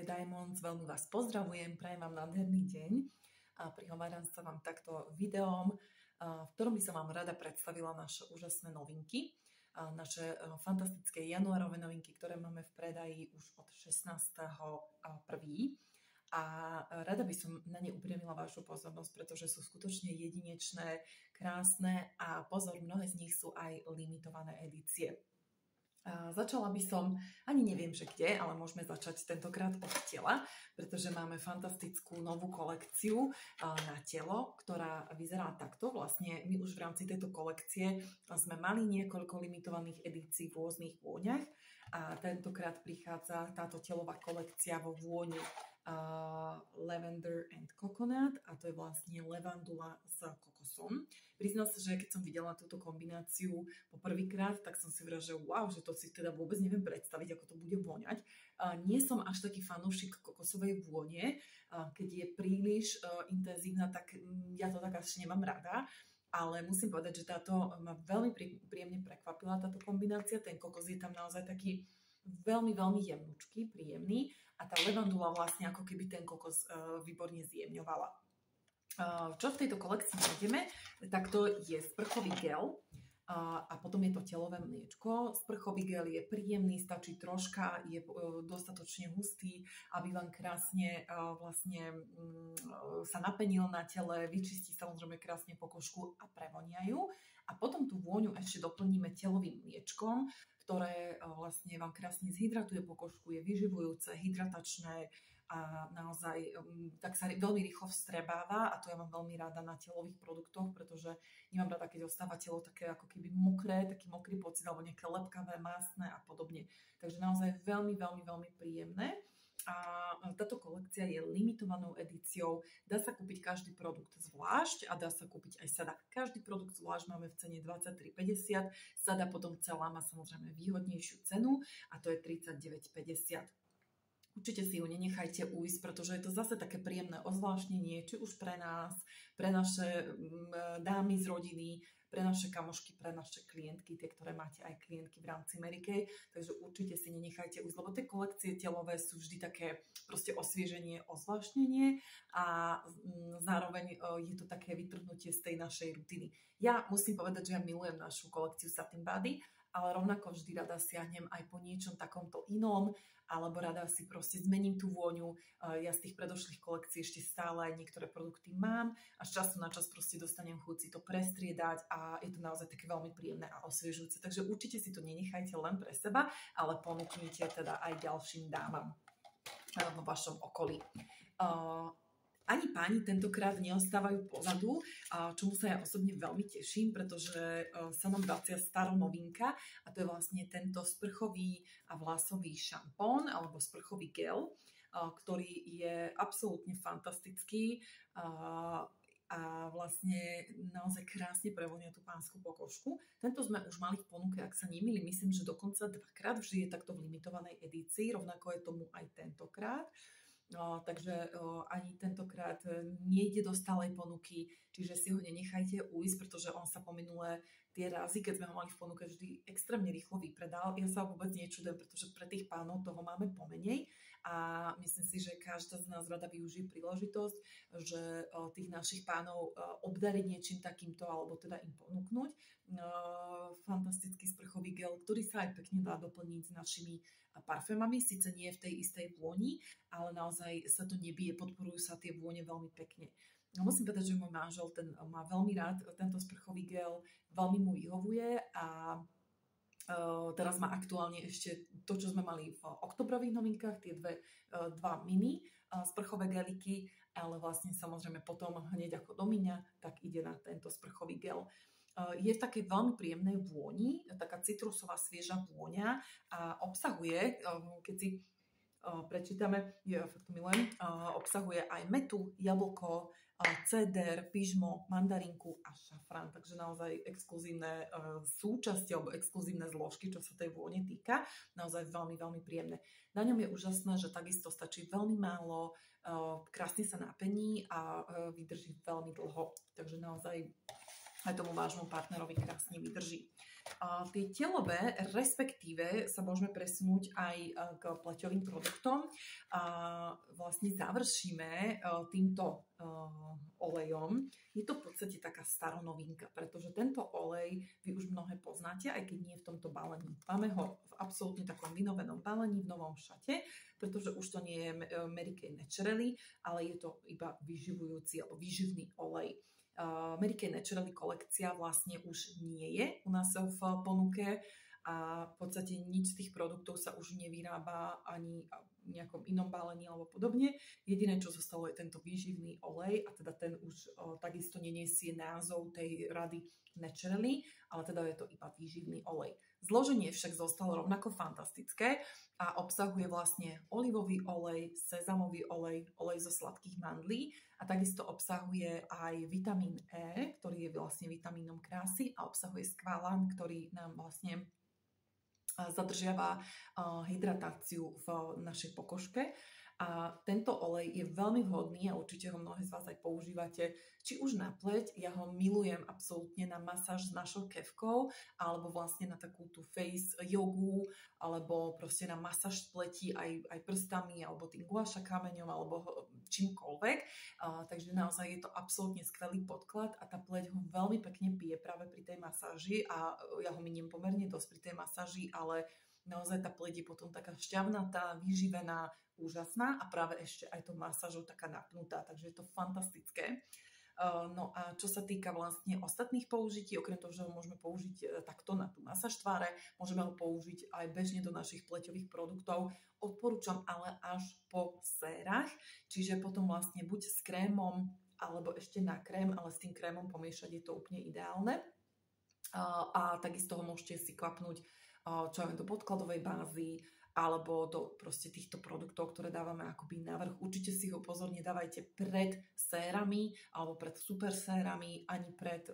Diamonds, veľmi vás pozdravujem, prajem vám nádherný deň a prihováram sa vám takto videom, v ktorom by som vám rada predstavila naše úžasné novinky, naše fantastické januárové novinky, ktoré máme v predaji už od 16.1. A rada by som na ne upriamila vašu pozornosť, pretože sú skutočne jedinečné, krásne a pozor, mnohé z nich sú aj limitované edície. Začala by som, ani neviem, že kde, ale môžeme začať tentokrát od tela, pretože máme fantastickú novú kolekciu na telo, ktorá vyzerá takto. Vlastne my už v rámci tejto kolekcie sme mali niekoľko limitovaných edícií v rôznych vôňach a tentokrát prichádza táto telová kolekcia vo vôni Lavender and Coconut a to je vlastne levandula s kokosom. Priznám sa, že keď som videla túto kombináciu poprvýkrát, tak som si vrala, že wow, že to si teda vôbec neviem predstaviť, ako to bude voňať. Nie som až taký fanúšik kokosovej vône, keď je príliš intenzívna, tak ja to tak až nemám rada. Ale musím povedať, že táto ma veľmi príjemne prekvapila, táto kombinácia. Ten kokos je tam naozaj taký veľmi, veľmi jemnučký, príjemný a tá levandula vlastne ako keby ten kokos výborne zjemňovala. Čo v tejto kolekcii nájdeme, tak to je sprchový gel a potom je to telové mliečko. Sprchový gel je príjemný, stačí troška, je dostatočne hustý, aby vám krásne vlastne sa napenil na tele, vyčistí samozrejme krásne pokožku a prevonia ju. A potom tú vôňu ešte doplníme telovým mliečkom, ktoré vlastne vám krásne zhydratuje pokožku, je vyživujúce, hydratačné a naozaj tak sa veľmi rýchlo vstrebáva a to ja mám veľmi rada na telových produktoch, pretože nemám rada, keď ostáva telo také ako keby mokré, taký mokrý pocit alebo nejaké lepkavé, másne a podobne. Takže naozaj veľmi, veľmi, veľmi príjemné. A táto kolekcia je limitovanou edíciou. Dá sa kúpiť každý produkt zvlášť a dá sa kúpiť aj sada. Každý produkt zvlášť máme v cene 23,50. Sada potom celá má samozrejme výhodnejšiu cenu a to je 39,50. Určite si ju nenechajte ujsť, pretože je to zase také príjemné ozvláštnenie, či už pre nás, pre naše dámy z rodiny, pre naše kamošky, pre naše klientky, tie, ktoré máte aj klientky v rámci Mary Kay, takže určite si nenechajte ujsť, lebo tie kolekcie telové sú vždy také proste osvieženie, ozvláštnenie a zároveň je to také vytrhnutie z tej našej rutiny. Ja musím povedať, že ja milujem našu kolekciu Satin Body, ale rovnako vždy rada siahnem aj po niečom takomto inom, alebo rada si proste zmením tú vôňu. Ja z tých predošlých kolekcií ešte stále aj niektoré produkty mám a z času na čas proste dostanem chuť si to prestriedať a je to naozaj také veľmi príjemné a osviežujúce. Takže určite si to nenechajte len pre seba, ale ponúknite teda aj ďalším dámam vo vašom okolí. Ani páni tentokrát neostávajú pozadu, čomu sa ja osobne veľmi teším, pretože sa nám vracia stará novinka a to je vlastne tento sprchový a vlasový šampón alebo sprchový gel, ktorý je absolútne fantastický a vlastne naozaj krásne prevonia tú pánsku pokožku. Tento sme už mali v ponuke, ak sa nemýlim, myslím, že dokonca dvakrát, vždy je takto v limitovanej edícii, rovnako je tomu aj tentokrát. Takže ani tentokrát nejde do stálej ponuky, čiže si ho nenechajte ujsť, pretože on sa po minulé tie razy, keď sme ho mali v ponuke, vždy extrémne rýchlo vypredal. Ja sa vôbec nečudujem, pretože pre tých pánov toho máme pomenej a myslím si, že každá z nás rada využije príležitosť, že tých našich pánov obdariť niečím takýmto alebo teda im ponúknuť. Fantastický sprchový gel, ktorý sa aj pekne dá doplniť s našimi parfémami, síce nie v tej istej vôni, ale naozaj sa to nebije, podporujú sa tie vône veľmi pekne. No, musím povedať, že môj manžel ten má veľmi rád tento sprchový gel, veľmi mu vyhovuje a teraz má aktuálne ešte to, čo sme mali v oktobrových novinkách, tie dva mini sprchové geliky, ale vlastne samozrejme potom hneď ako do mňa, tak ide na tento sprchový gel. Je v takej veľmi príjemnej vôni, taká citrusová svieža vôňa a obsahuje, keď si prečítame, ja fakt to milujem, obsahuje aj metu, jablko, ceder, pyžmo, mandarinku a šafrán, takže naozaj exkluzívne súčasti alebo exkluzívne zložky, čo sa tej vône týka, naozaj veľmi, veľmi príjemné. Na ňom je úžasné, že takisto stačí veľmi málo, krásne sa napení a vydrží veľmi dlho, takže naozaj aj tomu vášmu partnerovi krásne vydrží. Tie telové, respektíve sa môžeme presunúť aj k pleťovým produktom. Vlastne završíme týmto olejom. Je to v podstate taká staronovinka, pretože tento olej vy už mnohé poznáte, aj keď nie v tomto balení. Máme ho v absolútne takom vynovenom balení, v novom šate, pretože už to nie je Mary Kay Naturally, ale je to iba vyživujúci alebo výživný olej. Mary Kay Naturally kolekcia vlastne už nie je u nás v ponuke a v podstate nič z tých produktov sa už nevyrába ani v nejakom inom balení alebo podobne. Jediné, čo zostalo, je tento výživný olej a teda ten už takisto neniesie názov tej rady Naturally, ale teda je to iba výživný olej. Zloženie však zostalo rovnako fantastické a obsahuje vlastne olivový olej, sezamový olej, olej zo sladkých mandlí a takisto obsahuje aj vitamín E, ktorý je vlastne vitamínom krásy a obsahuje skvalán, ktorý nám vlastne zadržiava hydratáciu v našej pokožke. A tento olej je veľmi vhodný a určite ho mnohé z vás aj používate, či už na pleť, ja ho milujem absolútne na masáž s našou kefkou, alebo vlastne na takú tú face jogu, alebo proste na masáž pleti aj prstami, alebo tým guaša kameňom, alebo čímkoľvek. Takže naozaj je to absolútne skvelý podklad a tá pleť ho veľmi pekne pije práve pri tej masáži a ja ho miniem pomerne dosť pri tej masáži, ale naozaj tá pleť je potom taká šťavnatá, vyživená, úžasná a práve ešte aj tou masážou taká napnutá, takže je to fantastické. No a čo sa týka vlastne ostatných použití, okrem toho, že ho môžeme použiť takto na tú masáž tváre, môžeme ho použiť aj bežne do našich pleťových produktov. Odporúčam ale až po sérach, čiže potom vlastne buď s krémom, alebo ešte na krém, ale s tým krémom pomiešať je to úplne ideálne. A takisto ho môžete si kvapnúť čo aj do podkladovej bázy, alebo do proste týchto produktov, ktoré dávame akoby navrch. Určite si ho pozorne dávajte pred sérami alebo pred super sérami, ani pred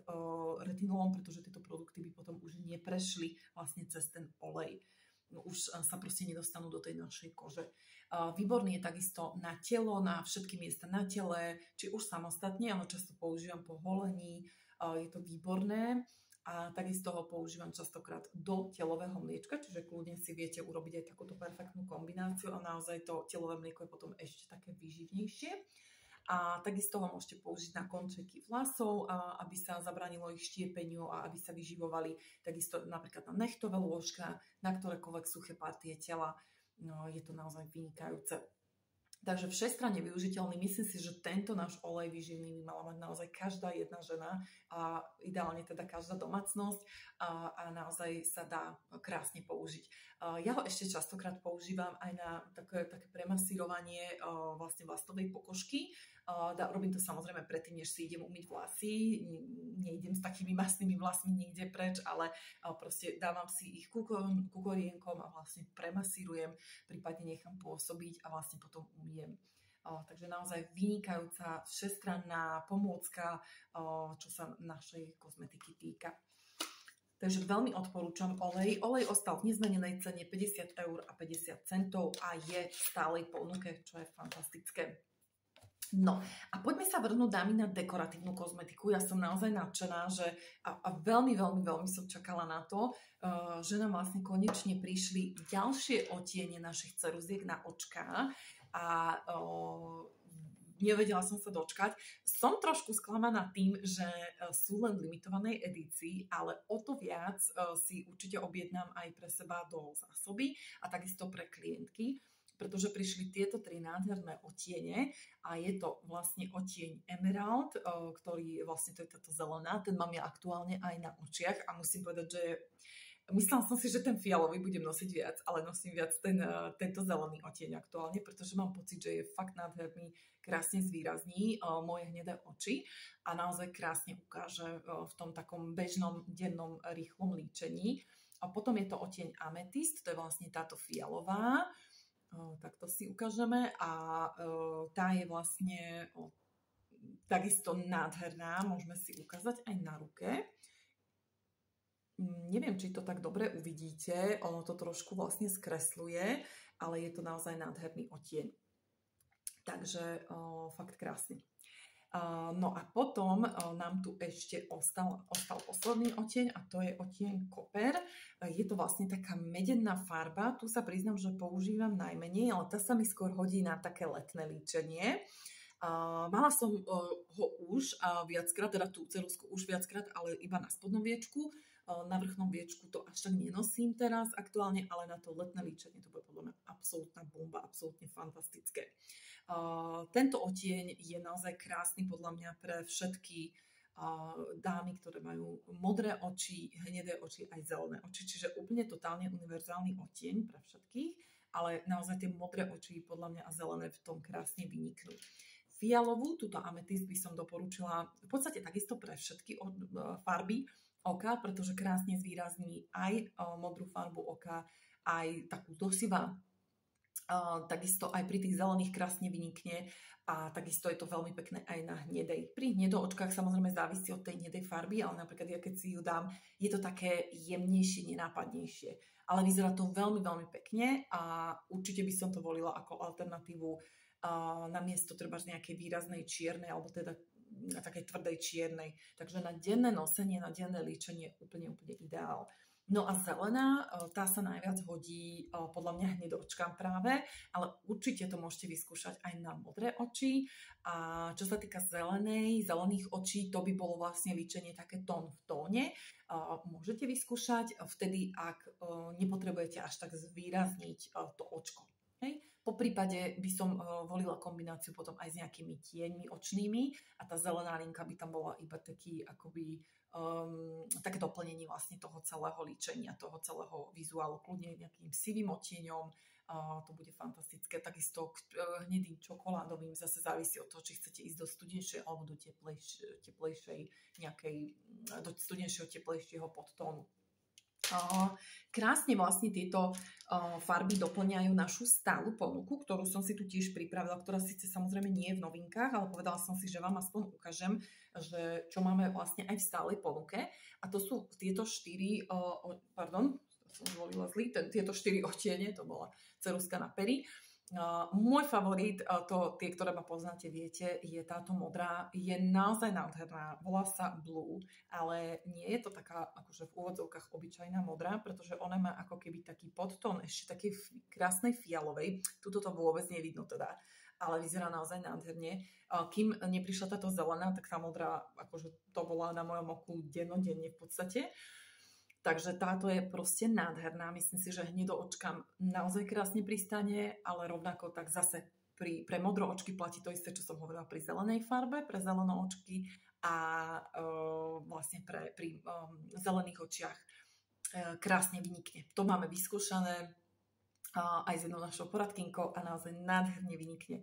retinolom, pretože tieto produkty by potom už neprešli vlastne cez ten olej. No, už sa proste nedostanú do tej našej kože. Výborný je takisto na telo, na všetky miesta na tele, či už samostatne, ale často používam po holení, je to výborné. A takisto ho používam častokrát do telového mliečka, čiže kľudne si viete urobiť aj takúto perfektnú kombináciu a naozaj to telové mlieko je potom ešte také výživnejšie. A takisto ho môžete použiť na končeky vlasov, aby sa zabránilo ich štiepeniu a aby sa vyživovali. Takisto napríklad na nechtové lôžka, na ktorékoľvek suché partie tela. No, je to naozaj vynikajúce. Takže všestranne využiteľný. Myslím si, že tento náš olej výživný by mala mať naozaj každá jedna žena a ideálne teda každá domácnosť a naozaj sa dá krásne použiť. Ja ho ešte častokrát používam aj na také premasírovanie vlastne vlastovej pokožky. Robím to samozrejme predtým, než si idem umyť vlasy. Neidem s takými masnými vlasmi niekde preč, ale proste dávam si ich ku korienkom a vlastne premasírujem, prípadne nechám pôsobiť a vlastne potom umyjem. Takže naozaj vynikajúca všestranná pomôcka, čo sa našej kozmetiky týka. Takže veľmi odporúčam olej. Olej ostal v nezmenenej cene 50 eur a 50 centov a je v stálej ponuke, čo je fantastické. No a poďme sa vrhnúť, dámy, na dekoratívnu kozmetiku. Ja som naozaj nadšená, že a veľmi som čakala na to, že nám vlastne konečne prišli ďalšie odtiene našich ceruziek na očká a nevedela som sa dočkať. Som trošku sklamaná tým, že sú len v limitovanej edícii, ale o to viac si určite objednám aj pre seba do zásoby a takisto pre klientky, pretože prišli tieto tri nádherné odtiene a je to vlastne odtieň Emerald, ktorý vlastne to je táto zelená, ten mám ja aktuálne aj na očiach a musím povedať, že myslela som si, že ten fialový budem nosiť viac, ale nosím viac tento zelený odtieň aktuálne, pretože mám pocit, že je fakt nádherný, krásne zvýrazní moje hnedé oči a naozaj krásne ukáže v tom takom bežnom, dennom, rýchlom líčení. A potom je to odtieň Amethyst, to je vlastne táto fialová, takto si ukážeme a tá je vlastne takisto nádherná, môžeme si ukázať aj na ruke. Neviem, či to tak dobre uvidíte, ono to trošku vlastne skresluje, ale je to naozaj nádherný odtieň. Takže fakt krásny. No a potom nám tu ešte ostal posledný odtieň a to je odtieň Koper. Je to vlastne taká medená farba. Tu sa priznám, že používam najmenej, ale tá sa mi skôr hodí na také letné líčenie. Mala som ho už viackrát, teda tú ceruzku už viackrát, ale iba na spodnom viečku. Na vrchnom viečku to až tak nenosím teraz aktuálne, ale na to letné líčenie to bude podľa mňa absolútna bomba, absolútne fantastické. Tento odtieň je naozaj krásny podľa mňa pre všetky dámy, ktoré majú modré oči, hnedé oči, aj zelené oči, čiže úplne totálne univerzálny odtieň pre všetkých, ale naozaj tie modré oči podľa mňa a zelené v tom krásne vyniknú. Fialovú, túto ametist by som doporučila v podstate takisto pre všetky farby oka, pretože krásne zvýrazní aj modrú farbu oka, aj takú dosivá. Takisto aj pri tých zelených krásne vynikne a takisto je to veľmi pekné aj na hnedej. Pri hnedoočkách samozrejme závisí od tej hnedej farby, ale napríklad ja keď si ju dám, je to také jemnejšie, nenápadnejšie. Ale vyzerá to veľmi, veľmi pekne a určite by som to volila ako alternatívu na miesto treba z nejakej výraznej čiernej alebo teda na takej tvrdej čiernej. Takže na denné nosenie, na denné líčenie úplne ideál. No a zelená, tá sa najviac hodí podľa mňa hnedoočkám práve, ale určite to môžete vyskúšať aj na modré oči. A čo sa týka zelených očí, to by bolo vlastne líčenie také tón v tóne. Môžete vyskúšať vtedy, ak nepotrebujete až tak zvýrazniť to očko. Hej? Po prípade by som volila kombináciu potom aj s nejakými tieňmi očnými a tá zelená linka by tam bola iba taký akoby také doplnenie vlastne toho celého líčenia, toho celého vizuálu, kľudne nejakým sivým odtieňom, to bude fantastické. Takisto hnedým čokoládovým zase závisí od toho, či chcete ísť do studenšej alebo do teplejšej do studenšieho, teplejšieho podtónu. Krásne vlastne tieto farby doplňajú našu stálu ponuku, ktorú som si tu tiež pripravila, ktorá síce samozrejme nie je v novinkách, ale povedala som si, že vám aspoň ukážem, že čo máme vlastne aj v stálej ponuke. A to sú tieto tieto 4 odtiene, to bola ceruzka na pery. Môj favorit, tie, ktoré ma poznáte, viete, je táto modrá, je naozaj nádherná, volá sa Blue, ale nie je to taká akože v úvodzovkách obyčajná modrá, pretože ona má ako keby taký podtón ešte takej krásnej fialovej, tuto to vôbec nevidno teda, ale vyzerá naozaj nádherne. Kým neprišla táto zelená, tak tá modrá, akože to bola na mojom oku dennodenne v podstate. Takže táto je proste nádherná. Myslím si, že hnedoočkám naozaj krásne pristane, ale rovnako tak zase pre modroočky platí to isté, čo som hovorila pri zelenej farbe, pre zelenoočky a vlastne pri zelených očiach krásne vynikne. To máme vyskúšané aj s jednou našou poradkynkou a naozaj nádherne vynikne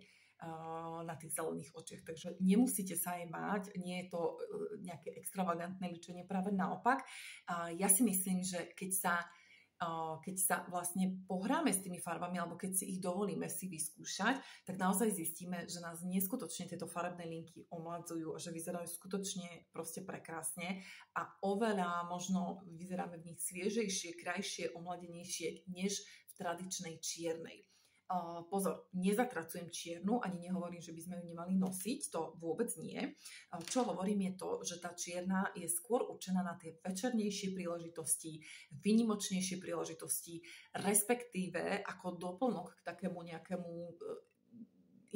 na tých zelených očiach. Takže nemusíte sa aj mať, nie je to nejaké extravagantné líčenie, práve naopak. Ja si myslím, že keď sa vlastne pohráme s tými farbami, alebo keď si ich dovolíme si vyskúšať, tak naozaj zistíme, že nás neskutočne tieto farebné linky omladzujú, že vyzerajú skutočne proste prekrásne a oveľa možno vyzeráme v nich sviežejšie, krajšie, omladenejšie, než v tradičnej čiernej. Pozor, nezatracujem čiernu, ani nehovorím, že by sme ju nemali nosiť, to vôbec nie. Čo hovorím je to, že tá čierna je skôr určená na tie večernejšie príležitosti, výnimočnejšie príležitosti, respektíve ako doplnok k takému nejakému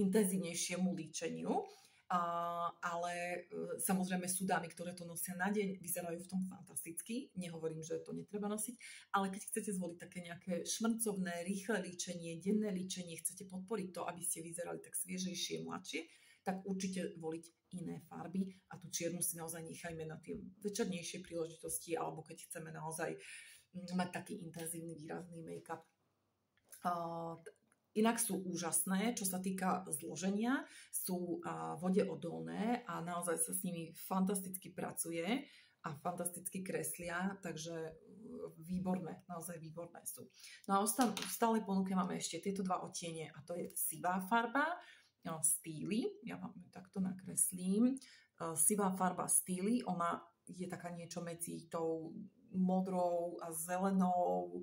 intenzívnejšiemu líčeniu. Ale samozrejme sú dámy, ktoré to nosia na deň, vyzerajú v tom fantasticky, nehovorím, že to netreba nosiť, ale keď chcete zvoliť také nejaké šmrncovné, rýchle líčenie, denné líčenie, chcete podporiť to, aby ste vyzerali tak sviežejšie, mladšie, tak určite voliť iné farby a tú čiernu si naozaj nechajme na tie večernejšie príležitosti alebo keď chceme naozaj mať taký intenzívny, výrazný make-up. Inak sú úžasné, čo sa týka zloženia, sú vodeodolné a naozaj sa s nimi fantasticky pracuje a fantasticky kreslia, takže výborné, naozaj výborné sú. No a v stálej ponuke máme ešte tieto 2 odtiene a to je sivá farba Steely, ja vám ju takto nakreslím. Sivá farba Steely, ona je taká niečo medzi tou modrou a zelenou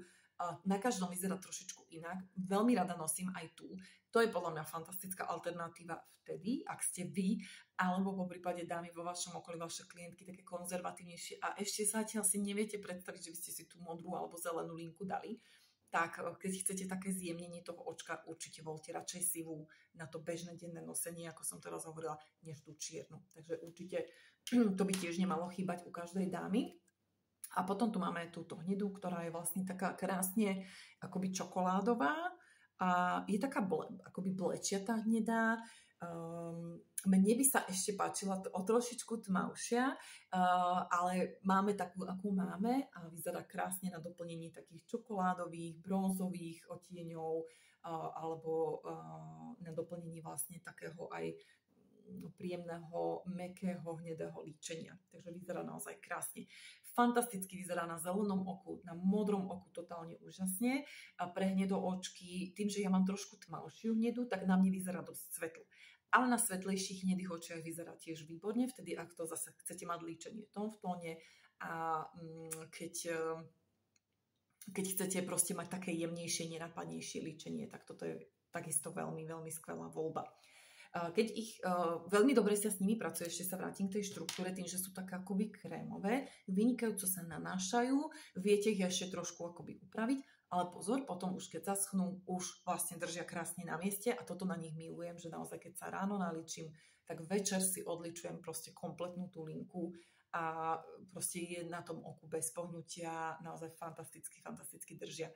Na každom vyzerá trošičku inak. Veľmi rada nosím aj tu. To je podľa mňa fantastická alternatíva vtedy, ak ste vy, alebo po prípade dámy vo vašom okolí, vaše klientky také konzervatívnejšie a ešte zatiaľ si neviete predstaviť, že by ste si tú modrú alebo zelenú linku dali, tak keď chcete také zjemnenie toho očka, určite voľte radšej sivú na to bežné denné nosenie, ako som teraz hovorila, než tú čiernu. Takže určite to by tiež nemalo chýbať u každej dámy. A potom tu máme túto hnedú, ktorá je vlastne taká krásne akoby čokoládová a je taká akoby blečiatá hnedá. Mne by sa ešte páčila o trošičku tmavšia, ale máme takú, akú máme a vyzerá krásne na doplnenie takých čokoládových, bronzových odtieňov alebo na doplnenie vlastne takého aj príjemného, mäkkého, hnedého líčenia. Takže vyzerá naozaj krásne. Fantasticky vyzerá na zelenom oku, na modrom oku totálne úžasne. A pre hnedoočky, tým, že ja mám trošku tmavšiu hnedu, tak na mne vyzerá dosť svetlo. Ale na svetlejších hnedých očiach vyzerá tiež výborne, vtedy ak to zase chcete mať líčenie tón v tóne a keď chcete proste mať také jemnejšie, nenapadnejšie líčenie, tak toto je takisto veľmi, veľmi skvelá voľba. Keď ich veľmi dobre sa s nimi pracuje, ešte sa vrátim k tej štruktúre, tým, že sú také akoby krémové, vynikajúco sa nanášajú, viete ich ešte trošku akoby upraviť, ale pozor, potom už keď zaschnú, už vlastne držia krásne na mieste a toto na nich milujem, že naozaj keď sa ráno naličím, tak večer si odličujem proste kompletnú tú linku a proste je na tom oku bez pohnutia, naozaj fantasticky držia.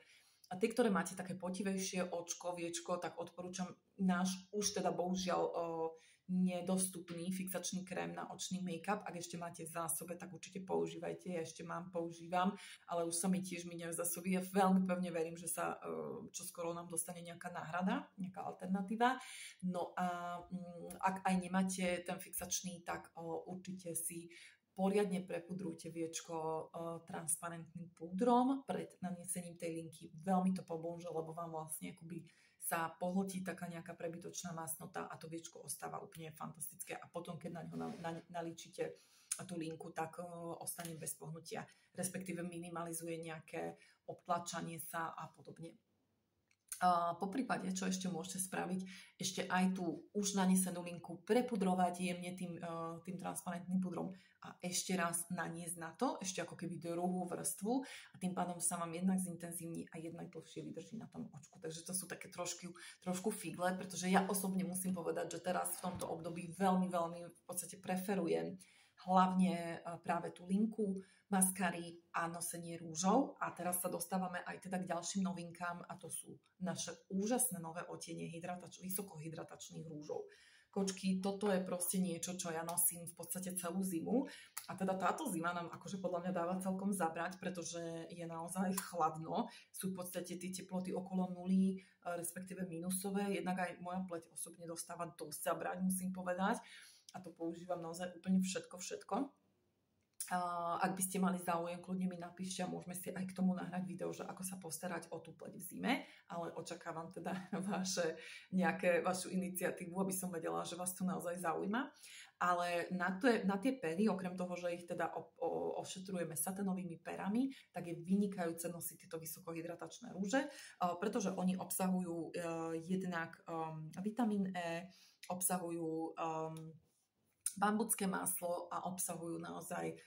A tí, ktoré máte také potivejšie očko, viečko, tak odporúčam náš už teda bohužiaľ nedostupný fixačný krém na očný make-up. Ak ešte máte v zásobe, tak určite používajte. Ja ešte používam, ale už sa mi tiež míňajú zásoby. Ja veľmi pevne verím, že sa čoskoro nám dostane nejaká náhrada, nejaká alternatíva. No a ak aj nemáte ten fixačný, tak určite si poriadne prepudrujte viečko transparentným púdrom pred nanesením tej linky. Veľmi to pomôže, lebo vám vlastne akoby sa pohltí taká nejaká prebytočná masnota a to viečko ostáva úplne fantastické. A potom, keď na ňo naličíte tú linku, tak ostane bez pohnutia, respektíve minimalizuje nejaké obtlačanie sa a podobne. Po prípade, čo ešte môžete spraviť, ešte aj tú už nanesenú linku prepudrovať jemne tým transparentným pudrom a ešte raz naniesť na to, ešte ako keby druhú vrstvu a tým pádom sa vám jednak zintenzívni a jednak dlhšie vydrží na tom očku. Takže to sú také trošku figle, pretože ja osobne musím povedať, že teraz v tomto období veľmi v podstate preferujem hlavne práve tú linku, maskary a nosenie rúžov. A teraz sa dostávame aj teda k ďalším novinkám a to sú naše úžasné nové odtiene vysokohydratačných rúžov. Kočky, toto je proste niečo, čo ja nosím v podstate celú zimu. A teda táto zima nám akože podľa mňa dáva celkom zabrať, pretože je naozaj chladno. Sú v podstate tie teploty okolo nuly, respektíve minusové. Jednak aj moja pleť osobne dostáva dosť zabrať, musím povedať. A to používam naozaj úplne všetko. Ak by ste mali záujem, kľudne mi napíšte a môžeme si aj k tomu nahrať video, že ako sa postarať o tú pleť v zime, ale očakávam teda vašu iniciatívu, aby som vedela, že vás to naozaj zaujíma. Ale na tie pery, okrem toho, že ich teda ošetrujeme saténovými perami, tak je vynikajúce nosiť tieto vysokohydratačné rúže, pretože oni obsahujú jednak vitamín E, obsahujú bambucké maslo a obsahujú naozaj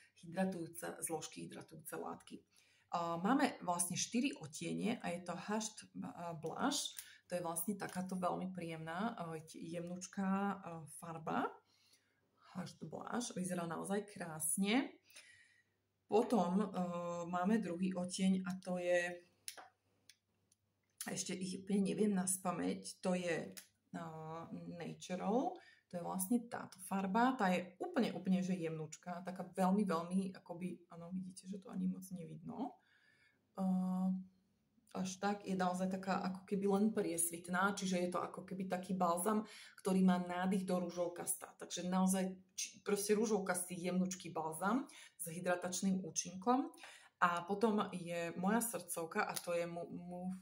zložky hydratujúce látky. Máme vlastne 4 odtiene a je to Hashed Blush. To je vlastne takáto veľmi príjemná, jemnúčká farba. Hashed Blush. Vyzerá naozaj krásne. Potom máme druhý odtieň a to je, ešte ich neviem naspamäť, to je Natural. To je vlastne táto farba, tá je úplne, že jemnúčka, taká veľmi, akoby, áno, vidíte, že to ani moc nevidno. Až tak, je naozaj taká ako keby len priesvitná, čiže je to ako keby taký balzam, ktorý má nádych do rúžovkasta. Takže naozaj proste rúžovkastý jemnúčký balzam s hydratačným účinkom. A potom je moja srdcovka a to je Move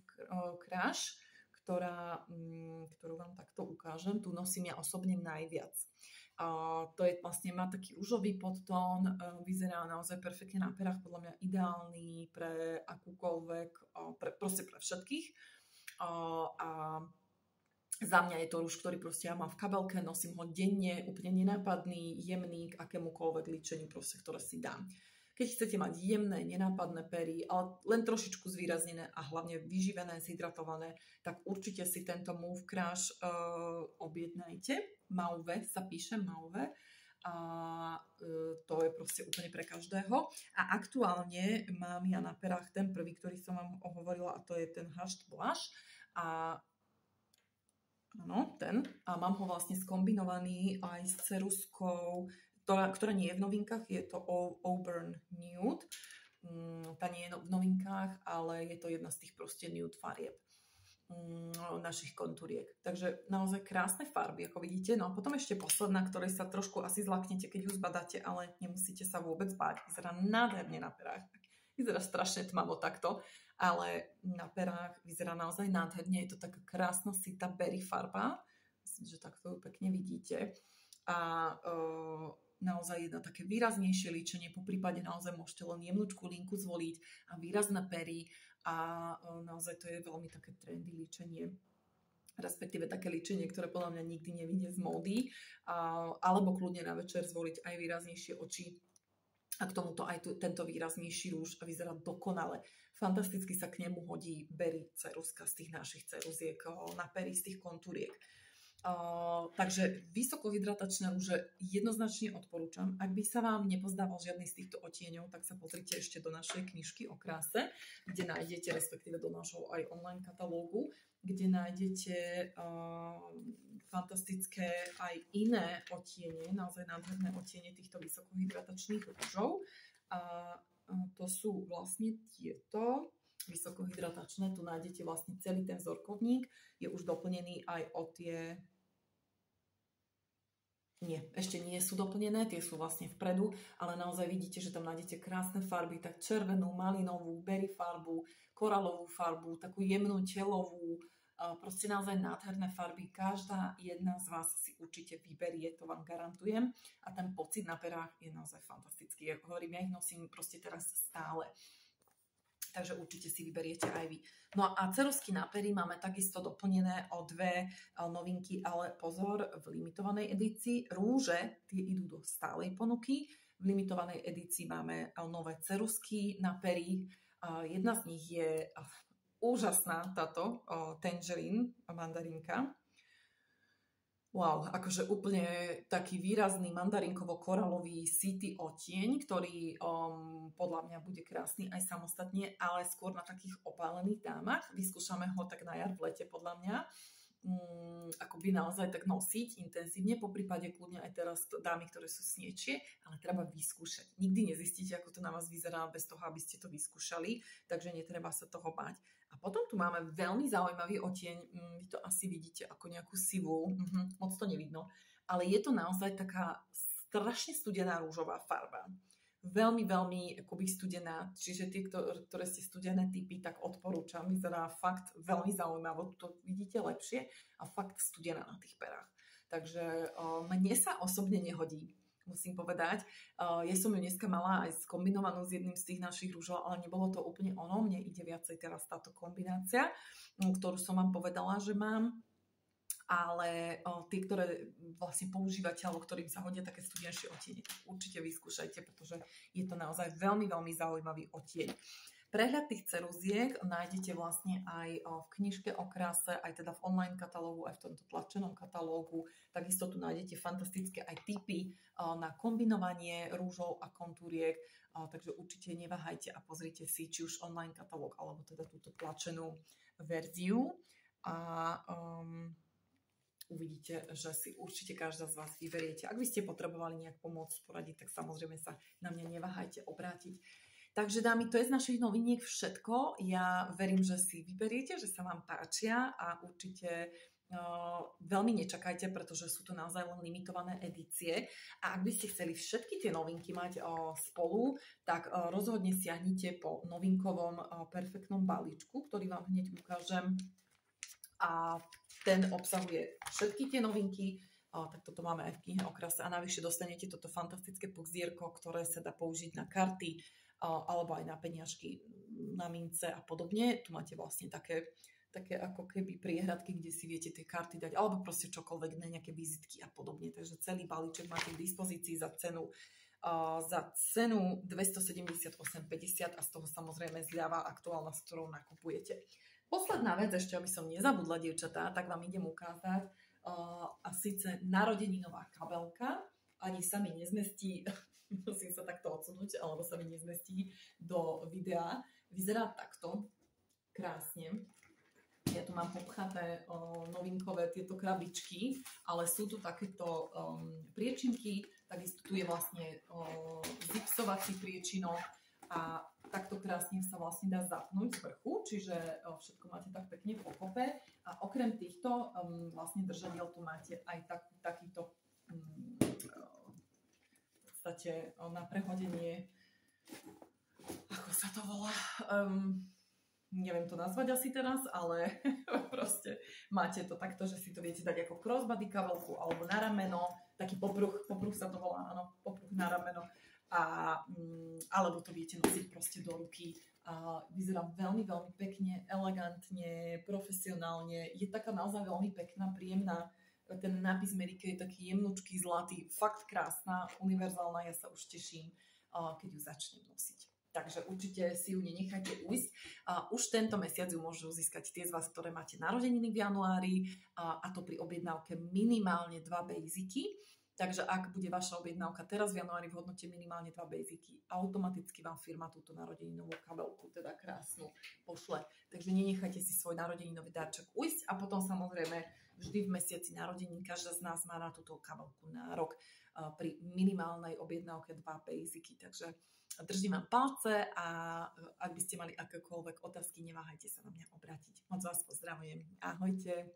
Crush, ktorú vám takto ukážem. Tu nosím ja osobne najviac. To je vlastne, má taký ružový podtón, vyzerá naozaj perfektne na perách, podľa mňa ideálny pre akúkoľvek, proste pre všetkých. A za mňa je to rúž, ktorý proste ja mám v kabelke, nosím ho denne, úplne nenápadný, jemný k akémukoľvek líčeniu, proste, ktoré si dám. Keď chcete mať jemné, nenápadné pery, ale len trošičku zvýraznené a hlavne vyživené, zhydratované, tak určite si tento Mauve Crush objednajte. Mauve sa píše, Mauve. A to je proste úplne pre každého. A aktuálne mám ja na perách ten prvý, ktorý som vám hovorila, a to je ten Hushed Blush. Áno, ten. A mám ho vlastne skombinovaný aj s ceruzkou, ktorá nie je v novinkách, je to Auburn Nude. Tá nie je v novinkách, ale je to jedna z tých proste nude farieb našich kontúriek. Takže naozaj krásne farby, ako vidíte. No a potom ešte posledná, ktorej sa trošku asi zlaknete, keď ju zbadáte, ale nemusíte sa vôbec báť. Vyzerá nádherne na perách. Vyzerá strašne tmavo takto, ale na perách vyzerá naozaj nádherne. Je to taká krásna sita berry farba. Myslím, že takto ju pekne vidíte. A naozaj jedno také výraznejšie líčenie, po prípade naozaj môžete len jemnúčku linku zvoliť a výrazné pery a naozaj to je veľmi také trendy líčenie, respektíve také líčenie, ktoré podľa mňa nikdy nevyjde z módy, alebo kľudne na večer zvoliť aj výraznejšie oči a k tomuto aj tento výraznejší rúž a vyzerá dokonale. Fantasticky sa k nemu hodí berry ceruzka z tých našich ceruziek na pery z tých kontúriek. Takže vysokohydratačné rúže jednoznačne odporúčam. Ak by sa vám nepozdával žiadny z týchto odtieňov, tak sa pozrite ešte do našej knižky o kráse, kde nájdete, respektíve do nášho aj online katalógu, kde nájdete fantastické aj iné odtiene, naozaj nádherné odtiene týchto vysokohydratačných rúžov. A to sú vlastne tieto vysokohydratačné. Tu nájdete vlastne celý ten vzorkovník. Je už doplnený aj o tie... Nie, ešte nie sú doplnené, tie sú vlastne vpredu, ale naozaj vidíte, že tam nájdete krásne farby, tak červenú, malinovú, berry farbu, koralovú farbu, takú jemnú telovú, proste naozaj nádherné farby. Každá jedna z vás si určite vyberie, to vám garantujem. A ten pocit na perách je naozaj fantastický. Ja hovorím, ja ich nosím proste teraz stále. Takže určite si vyberiete aj vy. No a ceruzky na pery máme takisto doplnené o dve novinky, ale pozor, v limitovanej edícii rúže, tie idú do stálej ponuky. V limitovanej edícii máme nové ceruzky na pery. Jedna z nich je úžasná, táto tangerine, mandarinka. Wow, akože úplne taký výrazný mandarinkovo-koralový city odtieň, ktorý podľa mňa bude krásny aj samostatne, ale skôr na takých opálených dámach. Vyskúšame ho tak na jar v lete podľa mňa. Akoby naozaj tak nosiť intenzívne, po prípade kľudne aj teraz dámy, ktoré sú sniečie, ale treba vyskúšať. Nikdy nezistíte, ako to na vás vyzerá bez toho, aby ste to vyskúšali, takže netreba sa toho báť. A potom tu máme veľmi zaujímavý odtieň, vy to asi vidíte ako nejakú sivú, moc to nevidno, ale je to naozaj taká strašne studená rúžová farba. Veľmi, veľmi akoby studená, čiže tie, ktoré ste studené typy, tak odporúčam. Vyzerá fakt veľmi zaujímavo, to vidíte lepšie a fakt studená na tých perách. Takže mne sa osobne nehodí, musím povedať. Ja som ju dneska mala aj skombinovanú s jedným z tých našich rúžov, ale nebolo to úplne ono. Mne ide viacej teraz táto kombinácia, ktorú som vám povedala, že mám. Ale tí, ktoré vlastne používate, alebo ktorým sa hodia také studenšie odtiene, určite vyskúšajte, pretože je to naozaj veľmi, veľmi zaujímavý odtieň. Prehľad tých ceruziek nájdete vlastne aj v knižke o kráse, aj teda v online katalógu, aj v tomto tlačenom katalógu. Takisto tu nájdete fantastické aj tipy na kombinovanie rúžov a kontúriek, takže určite neváhajte a pozrite si či už online katalóg, alebo teda túto tlačenú verziu. A uvidíte, že si určite každá z vás vyberiete. Ak by ste potrebovali nejak pomôcť poradiť, tak samozrejme sa na mňa neváhajte obrátiť. Takže dámy, to je z našich noviniek všetko. Ja verím, že si vyberiete, že sa vám páčia a určite veľmi nečakajte, pretože sú to naozaj len limitované edície. A ak by ste chceli všetky tie novinky mať spolu, tak rozhodne siahnite po novinkovom perfektnom balíčku, ktorý vám hneď ukážem. A ten obsahuje všetky tie novinky, tak toto máme aj v knihe o krase. A navyše dostanete toto fantastické puzierko, ktoré sa dá použiť na karty alebo aj na peniažky, na mince a podobne. Tu máte vlastne také ako keby priehradky, kde si viete tie karty dať, alebo proste čokoľvek, nejaké vizitky a podobne. Takže celý balíček máte k dispozícii za cenu 278,50 a z toho samozrejme zľava aktuálna, s ktorou nakupujete. Posledná vec, ešte aby som nezabudla, dievčatá, tak vám idem ukázať a síce narodeninová kabelka. Ani sa mi nezmestí, musím sa takto odsunúť, alebo sa mi nezmestí do videa. Vyzerá takto krásne. Ja tu mám popchaté novinkové tieto krabičky, ale sú tu takéto priečinky, takisto tu je vlastne zipsovací priečinok a takto krásne sa vlastne dá zapnúť z vrchu, čiže všetko máte tak pekne pokope a okrem týchto vlastne držadiel tu máte aj takýto v podstate na prehodenie, ako sa to volá, neviem to nazvať asi teraz, ale proste máte to takto, že si to viete dať ako crossbody kabelku alebo na rameno, taký popruh sa to volá, áno, popruh na rameno, alebo to viete nosiť proste do ruky. Vyzerá veľmi, veľmi pekne, elegantne, profesionálne, je taká naozaj veľmi pekná, príjemná, ten nápis Merike je taký jemnučký, zlatý, fakt krásna, univerzálna, ja sa už teším, keď ju začnem nosiť. Takže určite si ju nenechajte ujsť. Už tento mesiac ju môžu získať tie z vás, ktoré máte narodeniny v januári, a to pri objednávke minimálne 2 basicy. Takže ak bude vaša objednávka teraz v januári v hodnote minimálne 2 basicy, automaticky vám firma túto narodeninovú kabelku, teda krásnu, pošle. Takže nenechajte si svoj narodeninový darček ujsť a potom samozrejme vždy v mesiaci narodenín každá z nás má na túto kabelku nárok pri minimálnej objednávke 2 basicy. Takže držím vám palce a ak by ste mali akékoľvek otázky, neváhajte sa na mňa obrátiť. Moc vás pozdravujem. Ahojte.